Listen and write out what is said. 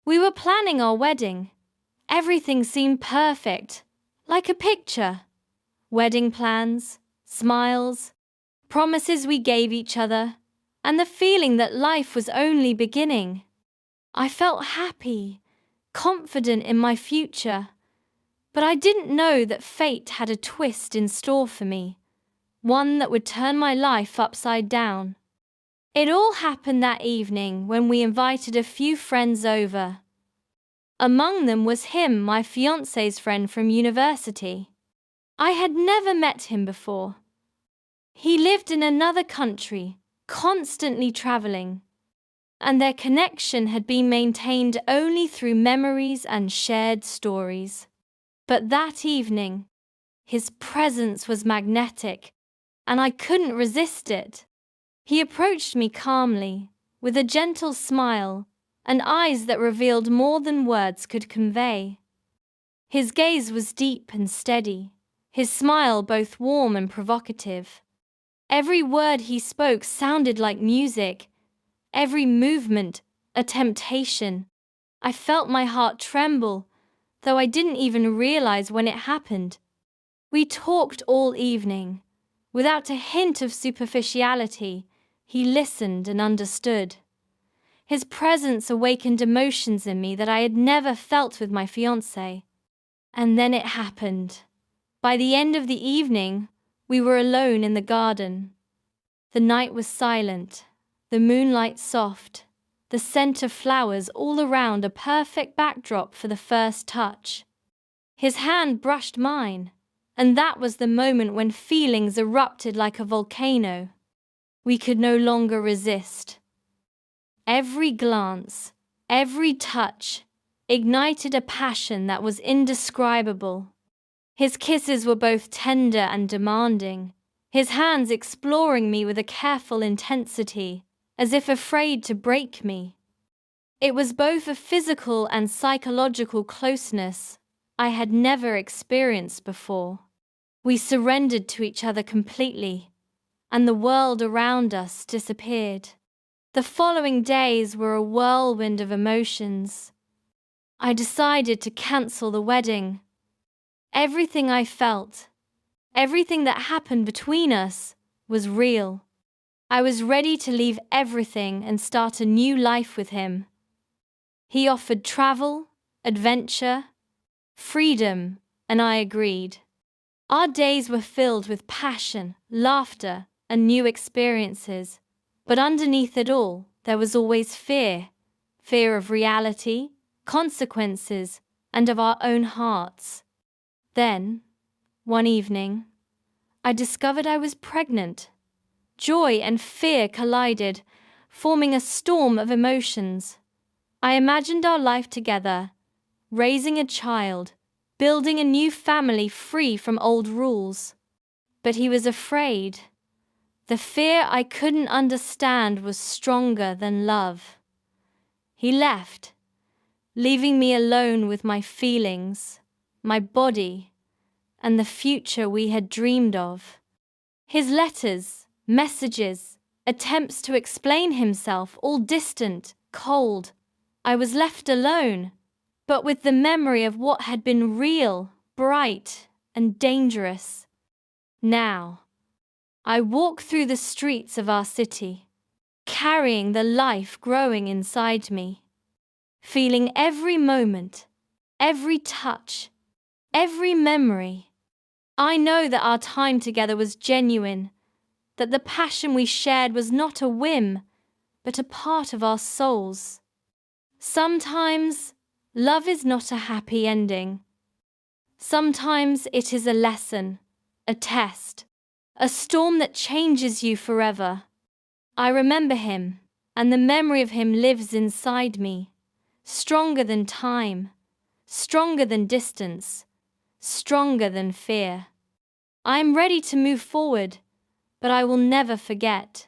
We were planning our wedding. Everything seemed perfect, like a picture. Wedding plans, smiles, promises we gave each other, and the feeling that life was only beginning. I felt happy, confident in my future, but I didn't know that fate had a twist in store for me, one that would turn my life upside down. It all happened that evening when we invited a few friends over. Among them was him, my fiancé's friend from university. I had never met him before. He lived in another country, constantly traveling, and their connection had been maintained only through memories and shared stories. But that evening, his presence was magnetic, and I couldn't resist it. He approached me calmly, with a gentle smile and eyes that revealed more than words could convey. His gaze was deep and steady, his smile both warm and provocative. Every word he spoke sounded like music, every movement a temptation. I felt my heart tremble, though I didn't even realize when it happened. We talked all evening. Without a hint of superficiality, he listened and understood. His presence awakened emotions in me that I had never felt with my fiancé. And then it happened. By the end of the evening, we were alone in the garden. The night was silent, the moonlight soft, the scent of flowers all around a perfect backdrop for the first touch. His hand brushed mine, and that was the moment when feelings erupted like a volcano. We could no longer resist. Every glance, every touch, ignited a passion that was indescribable. His kisses were both tender and demanding, his hands exploring me with a careful intensity, as if afraid to break me. It was both a physical and psychological closeness I had never experienced before. We surrendered to each other completely, and the world around us disappeared. The following days were a whirlwind of emotions. I decided to cancel the wedding. Everything I felt, everything that happened between us, was real. I was ready to leave everything and start a new life with him. He offered travel, adventure, freedom, and I agreed. Our days were filled with passion, laughter, and new experiences, but underneath it all, there was always fear of reality, consequences, and of our own hearts. Then, one evening, I discovered I was pregnant. Joy and fear collided, forming a storm of emotions. I imagined our life together, raising a child, building a new family free from old rules. But he was afraid. The fear I couldn't understand was stronger than love. He left, leaving me alone with my feelings, my body, and the future we had dreamed of. His letters, messages, attempts to explain himself, all distant, cold. I was left alone, but with the memory of what had been real, bright, and dangerous. Now, I walk through the streets of our city, carrying the life growing inside me, feeling every moment, every touch, every memory. I know that our time together was genuine, that the passion we shared was not a whim, but a part of our souls. Sometimes, love is not a happy ending. Sometimes it is a lesson, a test, a storm that changes you forever. I remember him, and the memory of him lives inside me, stronger than time, stronger than distance, stronger than fear. I am ready to move forward, but I will never forget.